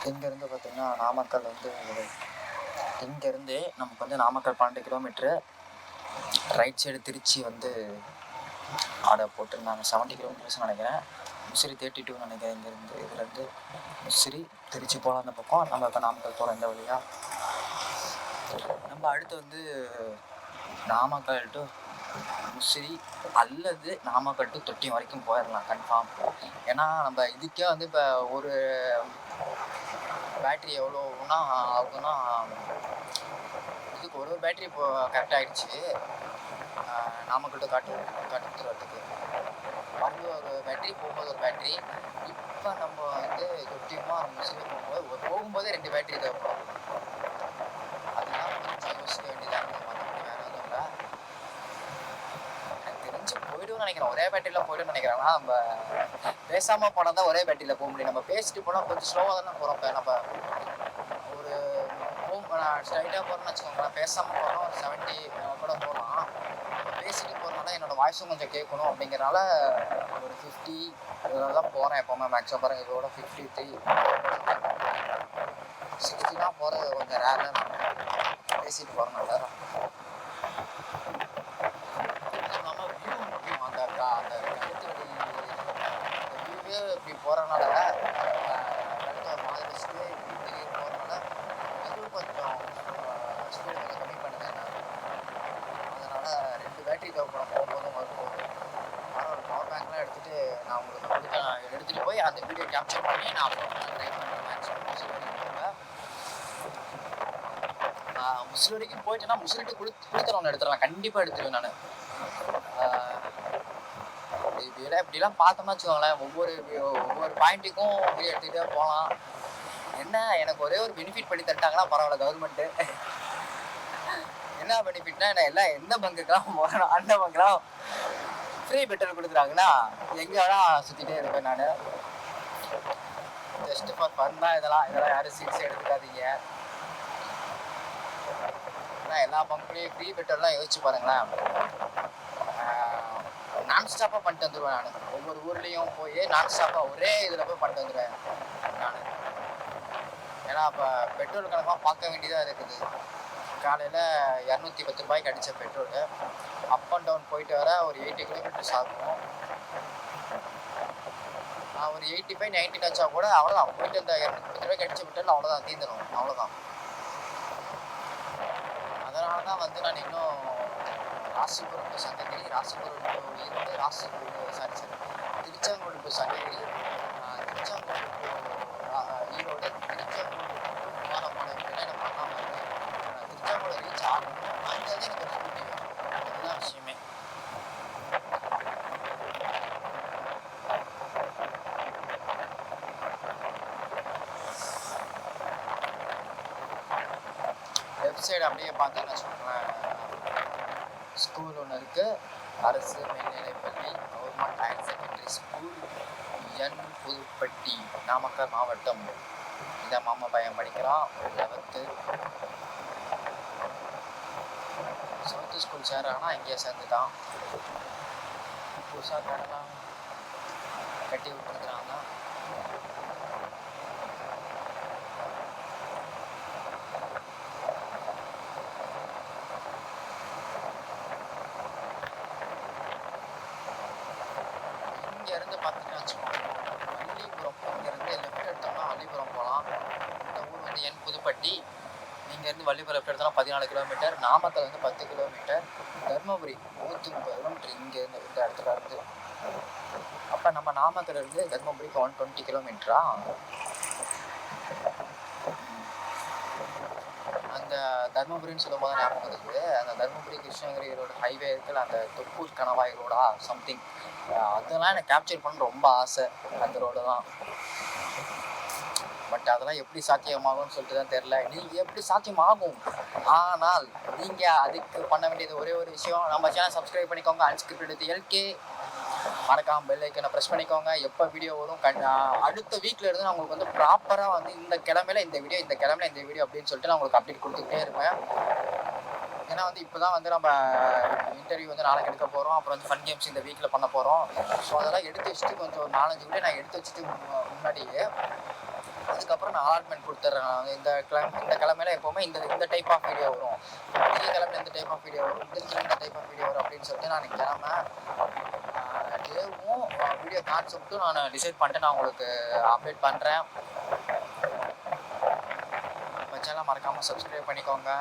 இங்கேருந்து பார்த்தீங்கன்னா நாமக்கல் வந்து இங்கேருந்து நமக்கு வந்து Namakkal 12 kilometre. Right side Trichy வந்து ஆர்டர் போட்டிருந்தாங்க 70 கிலோமீட்டர்ஸ் நினைக்கிறேன். முசிறி 32 நினைக்கிறேன். இங்கேருந்து இதுலேருந்து முசிறி திருச்சி போகலாம் அந்த பக்கம். நம்ம இப்போ நாமக்கல் போகிறோம் இந்த வழியாக. நம்ம அடுத்து வந்து நாமக்கல் டு முசிறி அல்லது நாமக்கல் டு தொட்டி வரைக்கும் போயிடலாம் கன்ஃபார்ம். ஏன்னா நம்ம இதுக்கே வந்து இப்போ ஒரு பேட்ரி எவ்வளோன்னா ஆகுதுன்னா இதுக்கு ஒரு பேட்ரி இப்போ கரெக்டாக ஆகிடுச்சு. நாமக்கல் டு காட்டுப்புத்தூர் வரத்துக்கு வந்து ஒரு பேட்ரி, போகும்போது ஒரு பேட்ரி. இப்போ நம்ம வந்து தொட்டியமாக முசிறி போகும்போதே 2 பேட்ரி தேவைப்படும். அதெல்லாம் கொஞ்சம் யோசிக்க வேண்டியதாக இருக்குது. மற்றபடி வேறு எதுவும் இல்லை. எனக்கு தெரிஞ்சு போய்டுவோம்னு நினைக்கிறேன். ஒரே பேட்டரியில் போய்டும்னு நினைக்கிறேன். ஆனால் நம்ம பேசாமல் போனால் தான் ஒரே பேட்டரியில் போக முடியும். நம்ம பேசிட்டு போனால் கொஞ்சம் ஸ்லோவாக தானே போகிறோம். இப்போ நம்ம ஒரு நான் ஸ்ட்ரைட்டாக போகிறேன்னு வச்சுக்கோங்களேன், பேசாமல் போகிறோம் ஒரு 70 கூட போகலாம். பேசிட்டு போகிறதுனால என்னோடய வாய்ஸும் கொஞ்சம் கேட்கணும் அப்படிங்கிறனால ஒரு 50 இதில் தான் போகிறேன் எப்போவுமே. மேக்ஸிமம் பாருங்கள், இதோட 53 60 தான் போகிறது கொஞ்சம் ரேர் தான். நான் பேசிட்டு போகிறனால இல்லாமல் வியூ முக்கியம். அந்த கழுத்து வலி அந்த வியூவே இப்படி போகிறனால கழுத்து ஒரு மாதிரி வச்சுட்டு இப்படி போகிறனால இது கொஞ்சம் ஸ்பீடு 2 பேட்டரி தேவைப்படும் போகும்போதும் வரும்போது. ஆனால் ஒரு பவர் பேங்க்லாம் எடுத்துகிட்டு நான் உங்களுக்கு கொடுத்து நான் எடுத்துகிட்டு போய் அந்த வீடியோ கேப்சர் பண்ணி நான் அப்புறம் நான் ட்ரை பண்ணுறேன். முசில் வரைக்கும் போங்க. முசில் வரைக்கும் போயிட்டேன்னா முசிலிட்டு கொடுத்துறவனை எடுத்துடலாம். கண்டிப்பாக எடுத்துருவேன் நான். இப்படிலாம் பார்த்தோம்னா வச்சுக்கோங்களேன், ஒவ்வொரு பாயிண்ட்டுக்கும் வீடியோ எடுத்துக்கிட்டே போகலாம். என்ன எனக்கு ஒரே ஒரு பெனிஃபிட் பண்ணி தட்டாங்கன்னா பரவாயில்ல கவர்மெண்ட்டு. என்ன பெனிஃபிட்னா நான் எல்லாம் எந்த பங்குக்கெல்லாம் போகிறேன் அந்த பங்குலாம் ஃப்ரீ பெட்ரோல் கொடுக்குறாங்கன்னா எங்கே வேணால் சுற்றிட்டே இருப்பேன் நான். ஜஸ்ட் ஃபார் ஃபன் தான் இதெல்லாம் யாரும் சீட்ஸ் எடுத்துக்காதீங்க. ஏன்னா எல்லா பங்குலையும் ஃப்ரீ பெட்ரோல்லாம் யோசிச்சு பாருங்களேன். நான் ஸ்டாப்பாக பண்ணிட்டு வந்துடுவேன் நான். ஒவ்வொரு ஊர்லேயும் போய் நான் ஸ்டாப்பாக ஒரே இதில் போய் பண்ணிட்டு வந்துடுவேன் நான். ஏன்னா அப்போ பெட்ரோல் கணக்கெலாம் பார்க்க வேண்டியதாக இருக்குது. காலையில் 210 ரூபாய்க்கு அடித்த பெட்ரோலு அப் அண்ட் டவுன் போயிட்டு வர ஒரு 80 கிலோமீட்டர்ஸ் ஆகும். ஒரு 85-90 வச்சா கூட அவ்வளோதான். போயிட்டு அந்த 210 ரூபாய்க்கு அடித்த பெட்ரோல் அவ்வளோதான், தீர்ந்துடும். அவ்வளோதான். அதனால தான் வந்து நான் இன்னும் Rasipuram to Sankagiri, Rasipuram to Erode, Tiruchengode to Sankagiri, Tiruchengode to Erode, Tiruchengode to Kumarapalayam அப்படின்னா எனக்கு பண்ணாமல் இருக்குது. திருச்செங்கோடு ரீச் ஆகணும். அங்கே வந்து எனக்கு ஒரு ஸ்கூட்டி வேணும். அதுதான் விஷயமே. லெஃப்ட் சைடு அப்படியே பார்த்தீங்கன்னா வச்சுக்கோங்களேன், ஸ்கூல் ஒன்று இருக்குது. அரசு மேல்நிலைப்பள்ளி, கவர்மெண்ட் ஹையர் செகண்டரி ஸ்கூல், என் புதுப்பட்டி, நாமக்கல் மாவட்டம். இதை மாமா பையன் படிக்கிறான், 11th. சவுத்து ஸ்கூல் சேரானா இங்கேயே சேர்ந்துட்டான். புதுசாக கடலாம் கட்டி விட்டுருக்குறாங்க. இங்கேருந்து பார்த்துட்டு வச்சுக்கோங்க, வள்ளிபுரம். இங்கேருந்து லெஃப்ட் எடுத்தோம்னா வள்ளிபுரம் போகலாம். இந்த ஊர் வந்து என் புதுப்பட்டி. இங்கேருந்து வள்ளிபுரம் லெஃப்ட் எடுத்தோம்னா 14 கிலோமீட்டர். நாமக்கல் வந்து 10 கிலோமீட்டர். தர்மபுரி 130 கிலோமீட்டர் இங்கேருந்து இந்த இடத்துல இருந்து. அப்போ நம்ம நாமக்கல் இருந்து தர்மபுரிக்கு 120 கிலோமீட்டரா? அந்த தர்மபுரின்னு சொல்லும் போது ஞாபகம் இருக்குது, அந்த தர்மபுரி கிருஷ்ணகிரி ரோடு ஹைவே இருக்குல்ல, அந்த தொப்பூர் கணவாய் ரோடா சம்திங், அதெல்லாம் எனக்கு கேப்சர் பண்ண ரொம்ப ஆசை. அந்த ரோடு தான். பட் அதெல்லாம் எப்படி சாத்தியமாகும்னு சொல்லிட்டு தான் தெரில. நீங்கள் எப்படி சாத்தியமாகும், ஆனால் நீங்கள் அதுக்கு பண்ண வேண்டியது ஒரே ஒரு விஷயம். நம்ம சேனல் சப்ஸ்கிரைப் பண்ணிக்கோங்க. அன்ஸ்கிரிப்டட் எல்கே மறக்காம பெல் ஐக்கனை ப்ரெஸ் பண்ணிக்கோங்க. எப்போ வீடியோ வரும் அடுத்த வீக்கில் இருந்து நான் உங்களுக்கு வந்து ப்ராப்பராக வந்து இந்த கிழமையில இந்த வீடியோ, இந்த கிழமையில இந்த வீடியோ அப்படின்னு சொல்லிட்டு நான் உங்களுக்கு அப்டேட் கொடுத்துக்கிட்டே இருப்பேன். ஏன்னா வந்து இப்போ தான் வந்து நம்ம இன்டர்வியூ வந்து நாளைக்கு எடுக்க போகிறோம். அப்புறம் வந்து ஃபன் கேம்ஸ் இந்த வீக்கில் பண்ண போகிறோம். ஸோ அதெல்லாம் எடுத்து வச்சுட்டு கொஞ்சம் ஒரு 4-5 வீடியோ நான் எடுத்து வச்சுட்டு முன்னாடியே அதுக்கப்புறம் நான் அலாட்மெண்ட் கொடுத்துட்றேன். இந்த கிழமையில எப்போவுமே இந்த டைப் ஆஃப் வீடியோ வரும், திங்கக்கிழமை இந்த டைப் ஆஃப் வீடியோ வரும், புதன்கிழமை இந்த டைப் ஆஃப் வீடியோ வரும் அப்படின்னு சொல்லிட்டு நான் கிழமை டேவும் வீடியோ கான்செப்ட்டும் நான் டிசைட் பண்ணிட்டு நான் உங்களுக்கு அப்டேட் பண்ணுறேன். நம்ம சேனலை மறக்காமல் சப்ஸ்கிரைப் பண்ணிக்கோங்க.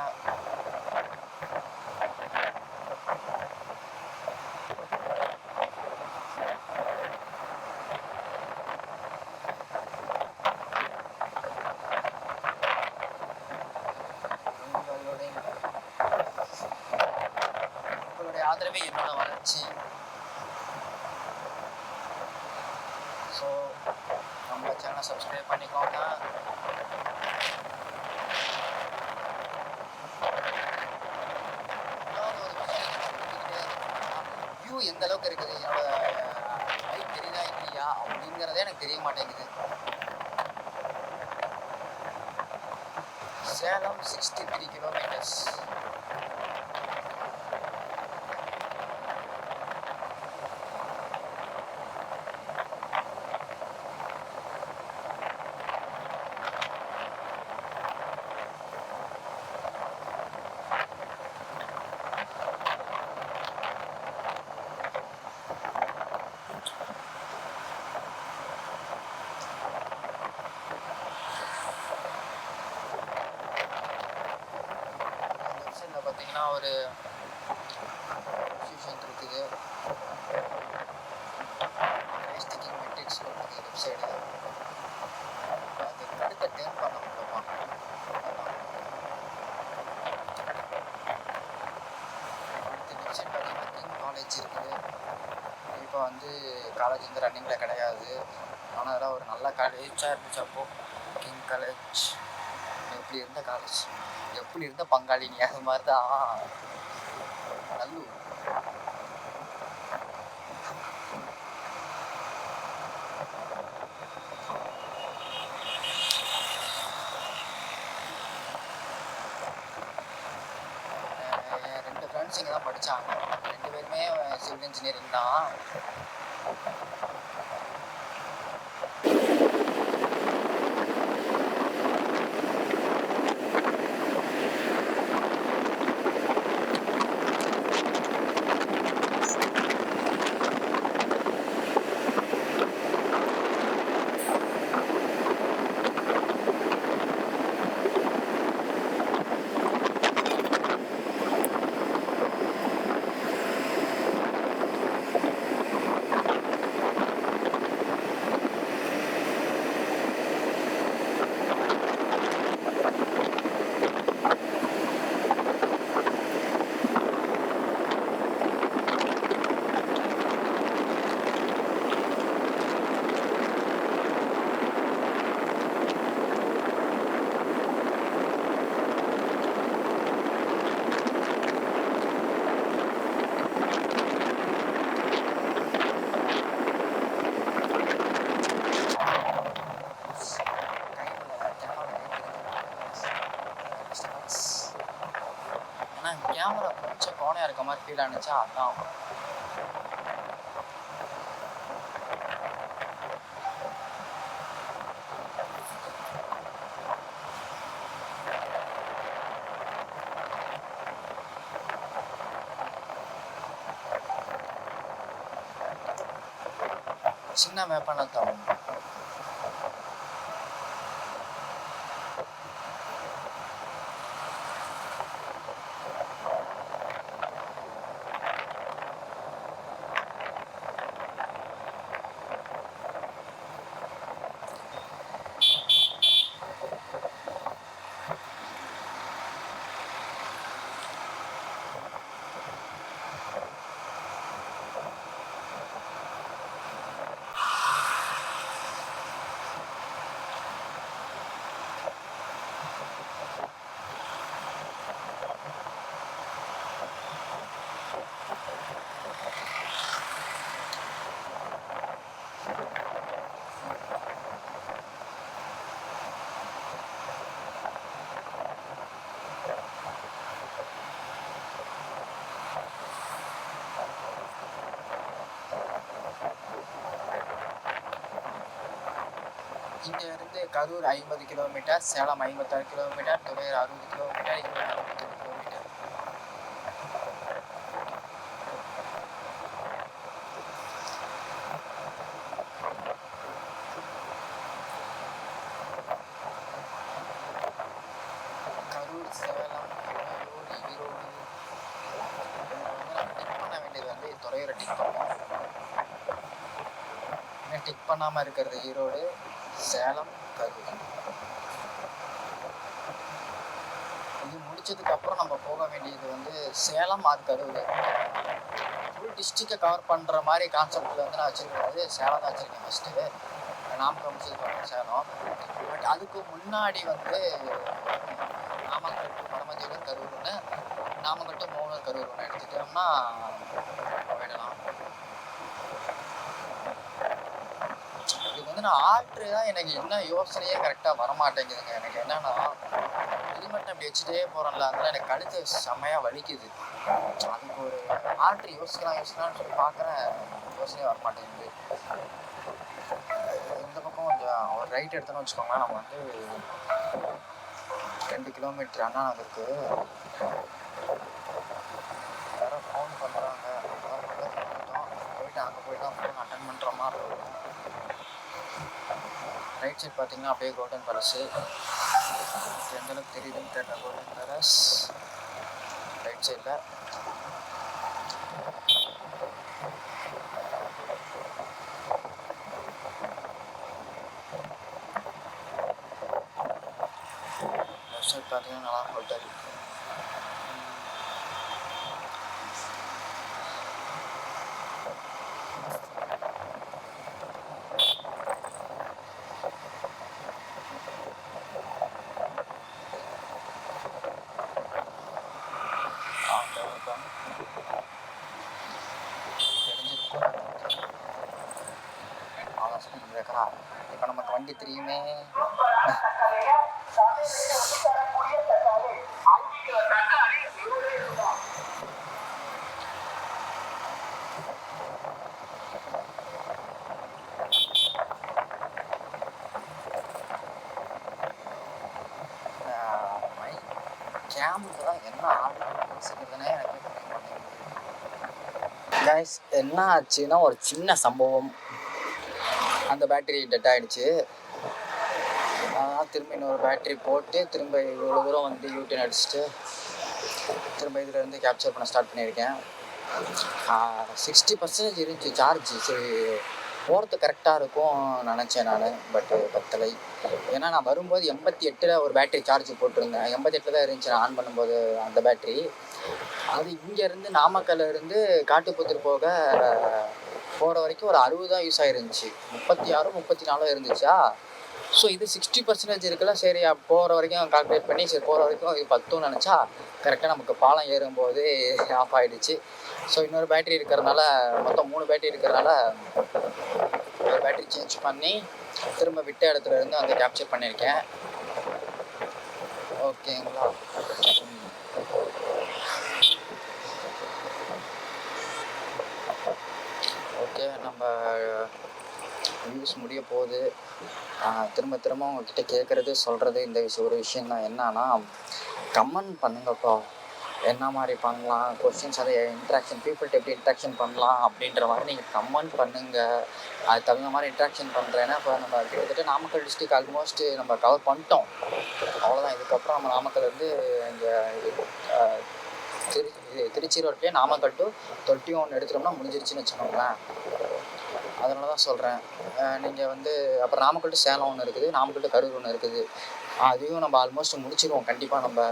உங்களுடைய ஆதரவே என்னோட வளர்ச்சி. ஸோ நம்ம சேனலை சப்ஸ்கிரைப் பண்ணிக்கோங்க. வியூ எந்த அளவுக்கு இருக்குது, என்னோட லைக் தெரியுதா இல்லையா அப்படிங்கிறதே எனக்கு தெரிய மாட்டேங்குது. சேலம் 63 கிலோமீட்டர்ஸ். பார்த்தீங்கன்னா ஒரு ரைட் சைடு பார்த்தீங்கன்னா கிங் காலேஜ் இருக்குது. இப்போ வந்து காலேஜ் வந்து ரன்னிங்கில் கிடையாது. ஆனால் அதெல்லாம் ஒரு நல்ல காலேஜாக இருந்துச்சு அப்போது. கிங் காலேஜ் எப்படி இருந்த காலேஜ், எப்படி இருந்த பங்காளினி, அது மாதிரி தான் நல்லூர். ரெண்டு ஃப்ரெண்ட்ஸ் இங்கே தான் படித்தாங்க. 2 பேருமே சிவில் இன்ஜினியரிங் தான். ஆனால் கேமரா கொஞ்சம் கோணையாக இருக்க மாதிரி ஃபீல் ஆனிச்சா, அதான் சின்ன மேப்பான தவம். இங்கேருந்து Karur 50 kilometre, Salem 56 kilometre, Thuraiyur 60 kilometre, Erode 62 kilometre. Karur, Salem, Thuraiyur, Erode. நம்ம டிக் பண்ண வேண்டியது வந்து துறையூரை டிக் பண்ணுவோம். இன்னும் டிக் பண்ணாமல் இருக்கிறது ஈரோடு, சேலம், கரூர். இது முடிச்சதுக்கு அப்புறம் நம்ம போக வேண்டியது வந்து சேலம் ஆர் கரூர். ஃபுல் டிஸ்ட்ரிக்டை கவர் பண்ணுற மாதிரி கான்செப்டில் வந்து நான் வச்சுருக்கிறது சேலம் தான் வச்சுருக்கேன் ஃபஸ்ட்டு. நாமக்கல் முடிச்சதுக்கு அப்புறம் சேலம். பட் அதுக்கு முன்னாடி வந்து நாமக்கல் டு பரமத்தியூர் கரூர் ஒன்று, நாமக்கல் டு மூணூர் கரூர் ஒன்று எடுத்துட்டோம்னா போயிடலாம். இது வந்து நான் ஆர்ட்ரு தான், எனக்கு என்ன யோசனையே கரெக்டாக வரமாட்டேங்குதுங்க. எனக்கு என்னன்னா ஹெல்மெட் அப்படி வச்சுட்டே போகிறோம்ல, அதனால எனக்கு கழுத்து செம்மையாக வலிக்குது. அதுக்கு ஒரு ஆர்ட்ரு யோசிக்கலாம்னு சொல்லி பார்க்குறேன், யோசனையே வரமாட்டேங்குது. இந்த பக்கம் கொஞ்சம் ஒரு ரைட் எடுத்தோன்னு வச்சுக்கோங்களேன், நம்ம வந்து 2 கிலோமீட்டர் அண்ணா நகருக்கு யாரோ ஃபோன் பண்ணுறாங்க. போயிட்டு அங்கே போய்ட்டு ஃபோன் அட்டன் பண்ணுற மாதிரி இருக்கும். ரைட் சைட் பார்த்தீங்கன்னா அப்படியே கோல்டன் பேலஸு. எந்தளவுக்கு தெரியுதுன்னு தெரியல. கோல்டன் பேலஸ் ரைட் சைடில். லெஃப்ட் சைட் பார்த்தீங்கன்னா நல்லா ஹோட்டல். அவ்வளோ ஸ்பீட் பிரேக்கரா? இப்போ நமக்கு வண்டி தெரியுமே. கேமுக்கு தான் என்ன ஆகுதுன்னே எனக்கு புரிய மாட்டேங்குது. கைஸ், என்ன ஆச்சுன்னா ஒரு சின்ன சம்பவம். அந்த பேட்டரி டெட் ஆகிடுச்சு. அதனால் திரும்ப இன்னொரு பேட்டரி போட்டு திரும்ப இவ்வளோ தூரம் வந்து யூடியூன் அடிச்சுட்டு திரும்ப இதிலேருந்து கேப்சர் பண்ண ஸ்டார்ட் பண்ணியிருக்கேன். 60% இருந்துச்சு சார்ஜ். சரி, போகிறது கரெக்டாக இருக்கும் நினச்சேன் நான். பட்டு பத்தலை. ஏன்னா நான் வரும்போது 88 ஒரு பேட்டரி சார்ஜ் போட்டிருந்தேன். 88 தான் இருந்துச்சு நான் ஆன் பண்ணும்போது அந்த பேட்டரி. அது இங்கேருந்து நாமக்கல்ல இருந்து காட்டுப்புத்தூர் போகிற வரைக்கும் ஒரு 60 தான் யூஸ் ஆகிருந்துச்சு. 36 34 இருந்துச்சா. ஸோ இது 60% இருக்குல்ல. சரி, போகிற வரைக்கும் கால்குலேட் பண்ணி சரி போகிற வரைக்கும் இது 10ன்னு நினச்சா கரெக்டாக நமக்கு பாலம் ஏறும்போது ஆஃப் ஆகிடுச்சு. ஸோ இன்னொரு பேட்டரி இருக்கிறதுனால, மொத்தம் 3 பேட்டரி இருக்கிறதுனால ஒரு பேட்டரி சேஞ்ச் பண்ணி திரும்ப விட்ட இடத்துல இருந்து வந்து கேப்சர் பண்ணியிருக்கேன். ஓகேங்களா? ஓகே, நம்ம நியூஸ் முடிய போகுது. திரும்ப உங்ககிட்ட கேட்குறது சொல்கிறது இந்த ஒரு விஷயந்தான். என்னன்னா, கமெண்ட் பண்ணுங்கப்பா. என்ன மாதிரி பண்ணலாம், கொஸ்டின்ஸ் அதை இன்ட்ராக்ஷன் பீப்புள்கிட்ட எப்படி இன்ட்ராக்ஷன் பண்ணலாம் அப்படின்ற மாதிரி நீங்கள் கமெண்ட் பண்ணுங்கள். அதுக்கு தகுந்த மாதிரி இன்ட்ராக்ஷன் பண்ணுறேன்னா இப்போ நம்ம கிட்டத்தட்ட நாமக்கல் டிஸ்ட்ரிக் ஆல்மோஸ்ட் நம்ம கவர் பண்ணிட்டோம். அவ்வளோதான். இதுக்கப்புறம் நம்ம நாமக்கல்லேருந்து இங்கே திருச்சி ரோட்லேயே நாமக்கல் டு 21 எடுத்துட்டோம்னா முடிஞ்சிருச்சுன்னு வச்சுக்கோங்களேன். அதனால தான் சொல்கிறேன். நீங்கள் வந்து அப்புறம் நாமக்கல் டு சேலம் ஒன்று இருக்குது, நாமக்கல் டு கரூர் ஒன்று இருக்குது. அதையும் நம்ம ஆல்மோஸ்ட் முடிச்சிடுவோம் கண்டிப்பாக. நம்ம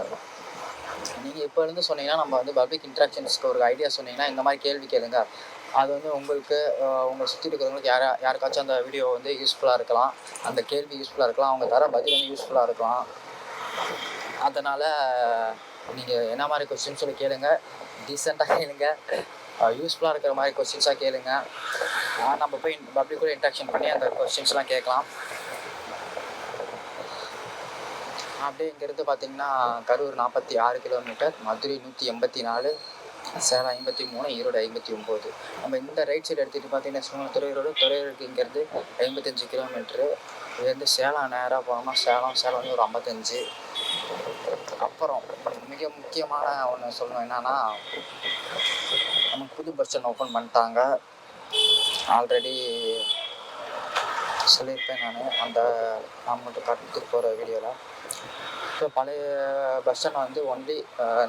நீங்கள் இப்போ இருந்து சொன்னீங்கன்னா நம்ம வந்து பப்ளிக் இன்ட்ராக்ஷன்ஸ்க்கு ஒரு ஐடியா சொன்னீங்கன்னா இந்த மாதிரி கேள்வி கேளுங்க. அது வந்து உங்களுக்கு உங்களை சுற்றி இருக்கிறவங்களுக்கு யாருக்காச்சும் அந்த வீடியோ வந்து யூஸ்ஃபுல்லாக இருக்கலாம், அந்த கேள்வி யூஸ்ஃபுல்லாக இருக்கலாம், அவங்க தர பதில் வந்து யூஸ்ஃபுல்லாக இருக்கலாம். அதனால் நீங்கள் என்ன மாதிரி கொஸ்டின் சொல்லி கேளுங்க, டீசெண்டாக கேளுங்க, யூஸ்ஃபுல்லாக இருக்கிற மாதிரி கொஸ்டின்ஸாக கேளுங்க. நம்ம போய் பப்ளிக் கூட இன்ட்ராக்ஷன் பண்ணி அந்த கொஸ்டின்ஸ்லாம் கேட்கலாம். அப்படியே இங்கேருந்து பார்த்திங்கன்னா கரூர் 46 கிலோமீட்டர், மதுரை 184, சேலம் 53, ஈரோடு 59. நம்ம இந்த ரைட் சைடு எடுத்துகிட்டு பார்த்தீங்கன்னா துறையூருக்கு இங்கேருந்து 55 கிலோமீட்ரு. இதுலேருந்து சேலம் நேராக போனோம்னா சேலம் வந்து ஒரு 55. அப்புறம் மிக முக்கியமான ஒன்று சொல்லணும். என்னன்னா, நமக்கு புது பஸ் ஸ்டாண்ட் ஓப்பன் பண்ணிட்டாங்க. ஆல்ரெடி சொல்லியிருப்பேன் நான் அந்த நம்மகிட்ட காட்டுக்கு போகிற வீடியோவில். இப்போ பழைய பஸ் ஸ்டாண்ட் வந்து ஒன்லி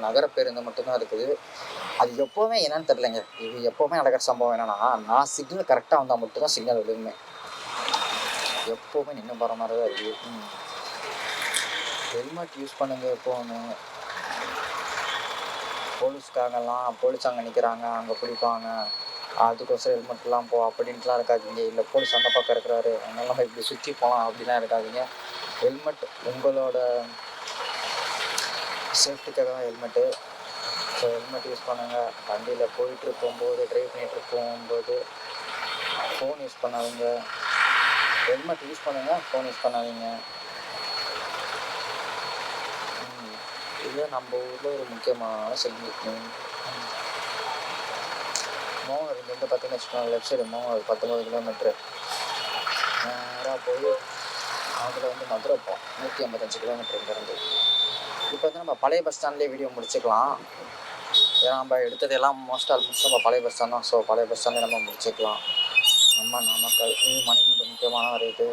நகர பேருந்து மட்டும்தான் இருக்குது. அது எப்போவுமே என்னன்னு தெரிலங்க. இது எப்போவுமே நடக்கிற சம்பவம் என்னென்னா, நான் சிக்னல் கரெக்டாக வந்தால் மட்டும்தான் சிக்னல் விழுகுமே. எப்போவுமே நின்று போகிற மாதிரி தான் இருக்குது. ஹெல்மெட் யூஸ் பண்ணுங்க. எப்போவுமே போலீஸ் அங்கே நிற்கிறாங்க, அங்கே பிடிப்பாங்க, அதுக்கோசரம் ஹெல்மெட்லாம் அப்படின்ட்டுலாம் இருக்காதிங்க. இல்லை போலீஸ் அந்த பக்கம் இருக்கிறாரு அதனால இப்படி சுற்றி போகலாம் அப்படிலாம் இருக்காதிங்க. ஹெல்மெட் உங்களோட சேஃப்டிக்காக தான் ஹெல்மெட்டு. ஸோ ஹெல்மெட் யூஸ் பண்ணுங்கள். வண்டியில் போயிட்டு போகும்போது, ட்ரைவ் பண்ணிகிட்டு போகும்போது ஃபோன் யூஸ் பண்ணாதீங்க. ஹெல்மெட் யூஸ் பண்ணுங்கள், ஃபோன் யூஸ் பண்ணாதீங்க. இதுதான் நம்ம ஊரில் ஒரு முக்கியமான செய்தி. மோகனூர் இங்கேருந்து பார்த்தீங்கன்னு வச்சுக்கோங்க, லெஃப்ட் சைடு மோகனூர் 19 கிலோமீட்ரு. நேராக போய் அதில் வந்து மதுரை போகும் 155 கிலோமீட்டர் இங்கேருந்து. இப்போ வந்து நம்ம பழைய பஸ் ஸ்டாண்ட்லேயே வீடியோ முடிச்சுக்கலாம். ஏன்னா நம்ம எடுத்ததெல்லாம் ஆல்மோஸ்ட் நம்ம பழைய பஸ் ஸ்டாண்ட் தான். ஸோ பழைய பஸ் ஸ்டாண்டே நம்ம முடிச்சுக்கலாம். நம்ம நாமக்கல் இது மணிக்கு முக்கியமான ஒரு இது.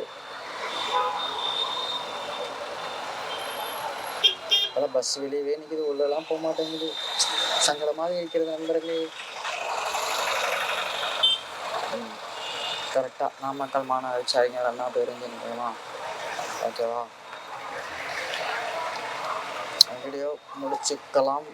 இப்போதான் பஸ் வெளியவே நிற்கிது, உள்ளெல்லாம் போக மாட்டேங்குது. சங்கடமாக இருக்கிறது நண்பர்களே. கரெக்டாக நாமக்கல் மாநகராட்சி அறிஞர் அண்ணா பேருந்து நிலையமா? ஓகேவா? வீடியோ முடிச்சுக்கலாம்.